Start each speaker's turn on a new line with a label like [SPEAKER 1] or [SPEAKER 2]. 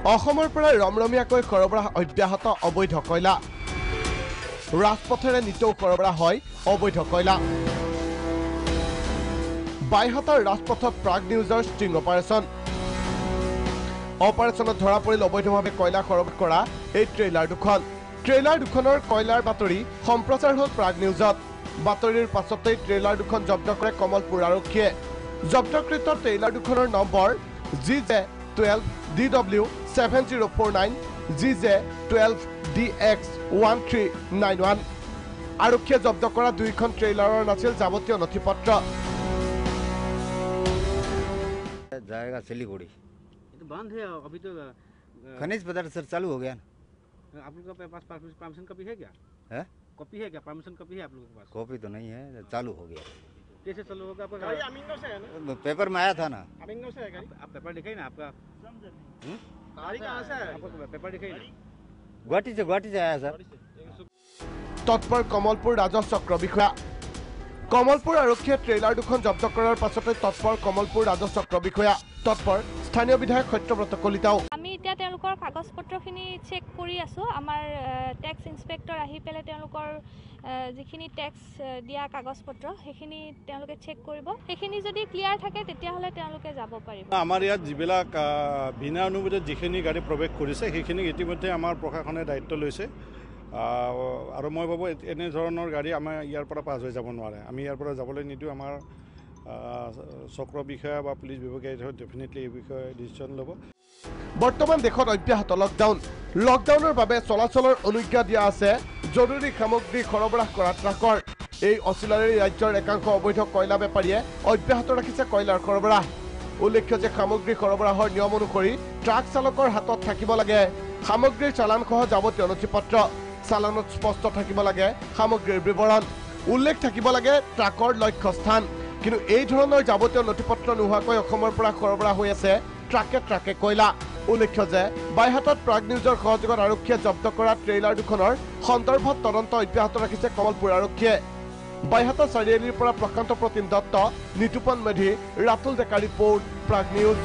[SPEAKER 1] অসমৰ পৰা ৰমৰমীয়াকৈ সৰবৰাহ অব্যাহত অবৈধ কয়লা ৰাজপথেৰে নিতৌ সৰবৰাহ হয় অবৈধ কয়লা বাইহাটাৰ ৰাজপথত প্ৰাগ নিউজৰ ষ্টিং অপাৰেশ্যনত ধৰা পৰিল অবৈধভাৱে কয়লা সৰবৰাহ কৰা এই ট্ৰেইলাৰ দুখনৰ কয়লাৰ বাতৰি সম্প্ৰচাৰ হ'ল প্ৰাগ নিউজত বাতৰিৰ পাছতেই ট্ৰেইলাৰ দুখন জব্দ কৰে কমলপুৰ আৰক্ষীয়ে জব্দকৃত ট্ৰেইলাৰ দুখনৰ নম্বৰ GJ12DW7049 GJ12DX1391 আৰক্ষীয়ে জব্দ কৰা দুইখন ট্ৰেইলাৰৰ নাছিল যাৱতীয় নথিপত্ৰ
[SPEAKER 2] जाएगा सिलीगुड़ी
[SPEAKER 3] तो बंद है अभी तो
[SPEAKER 2] खनिज पदार्थ सर चालू हो गया
[SPEAKER 3] आप लोगों के पास परमिशन कॉपी है क्या
[SPEAKER 2] है
[SPEAKER 3] कॉपी है क्या परमिशन कॉपी है आप लोगों के पास
[SPEAKER 2] कॉपी तो नहीं है चालू हो गया
[SPEAKER 3] कैसे चालू होगा आपका
[SPEAKER 4] गाड़ी अमीनगढ़ से है ना
[SPEAKER 2] पेपर में आया था ना
[SPEAKER 4] अमीनगढ़ से है गाड़ी
[SPEAKER 3] आप पेपर दिखाई ना आपका
[SPEAKER 4] गाड़ी कहाँ से है
[SPEAKER 3] आपका पेपर दिखाई ना
[SPEAKER 2] गुवाहाटी से आया सर
[SPEAKER 1] তৎপৰ কমলপুৰ ৰাজহ চক্ৰ বিষয়া কমলপুৰ আৰক্ষীয়ে ট্ৰেইলাৰ দুখন জব্দ কৰাৰ পাছতে তৎপৰ কমলপুৰ ৰাজহ চক্ৰ বিষয়া তৎপৰ স্থানীয় বিধায়ক সত্যব্ৰত কলিতাও
[SPEAKER 5] আমি এতিয়া তেওঁলোকৰ কাগজ পত্ৰখিনি চেক কৰি আছো আমাৰ ট্যাক্স ইন্সপেক্টৰ আহি পেলে তেওঁলোকৰ যিখিনি ট্যাক্স দিয়া কাগজ পত্ৰ সেইখিনি তেওঁলোকে চেক কৰিব সেইখিনি যদি ক্লিয়াৰ থাকে তেতিয়া হলে তেওঁলোকে যাব পাৰিব
[SPEAKER 6] আমাৰ ইয়াত যিবিলাক বিনা অনুমতিত যিখিনি গাড়ী প্ৰৱেশ কৰিছে সেইখিনি ইতিমধ্যে আমাৰ প্ৰশাসনে দায়িত্ব লৈছে আৰু মই ভাবো এনে ধৰণৰ গাড়ী আমাৰ ইয়াৰ পৰা পাছ হৈ যাব নোৱাৰে আমি ইয়াৰ পৰা যাবলৈ নিদিওঁ আমাৰ চক্ৰ বিষয়া বা পুলিচ বিভাগে ডেফিনেটলি এই বিষয়ে ডিসিশন ল'ব
[SPEAKER 1] বৰ্তমান দেশত অব্যাহত লকডাউনৰ বাবে চলাচলৰ অনুজ্ঞা দিয়া আছে জৰুৰী সামগ্ৰী সৰবৰাহ কৰা ট্ৰাকৰ এই অচিলাৰী ৰাজ্যৰ একাংশ অবৈধ কয়লা বেপাৰীয়ে অব্যাহত ৰাখিছে কয়লাৰ সৰবৰাহ উল্লেখ্য যে সামগ্ৰী সৰবৰাহৰ নিয়ম অনুসৰি ট্ৰাক চালকৰ হাতত থাকিব লাগে সামগ্ৰীৰ চালান সহ যাৱতীয় নথিপত্ৰ চালানত স্পষ্ট থাকিব লাগে সামগ্ৰীৰ বিৱৰণ উল্লেখ থাকিব লাগে ট্ৰাকৰ লক্ষ্য স্থান কিন্তু এই ধৰণৰ যাৱতীয় নথিপত্ৰ নোহোৱাকৈ অসমৰ পৰা সৰবৰাহ হৈ আছে ট্ৰাকে কয়লা উল্লেখ্য যে বাইহাটত প্ৰাগ নিউজৰ সহযোগত আৰক্ষীয়ে জব্দ কৰা ট্ৰেইলাৰ দুখনৰ সন্দৰ্ভত তদন্ত অব্যাহত ৰাখিছে কমলপুৰ আৰক্ষীয়ে বাইহাটা চাৰিআলিৰ পৰা প্ৰকান্ত প্ৰতিম দত্ত নিতুপন মেধি ৰাতুল ডেকা ৰিপৰ্ট প্ৰাগ নিউজ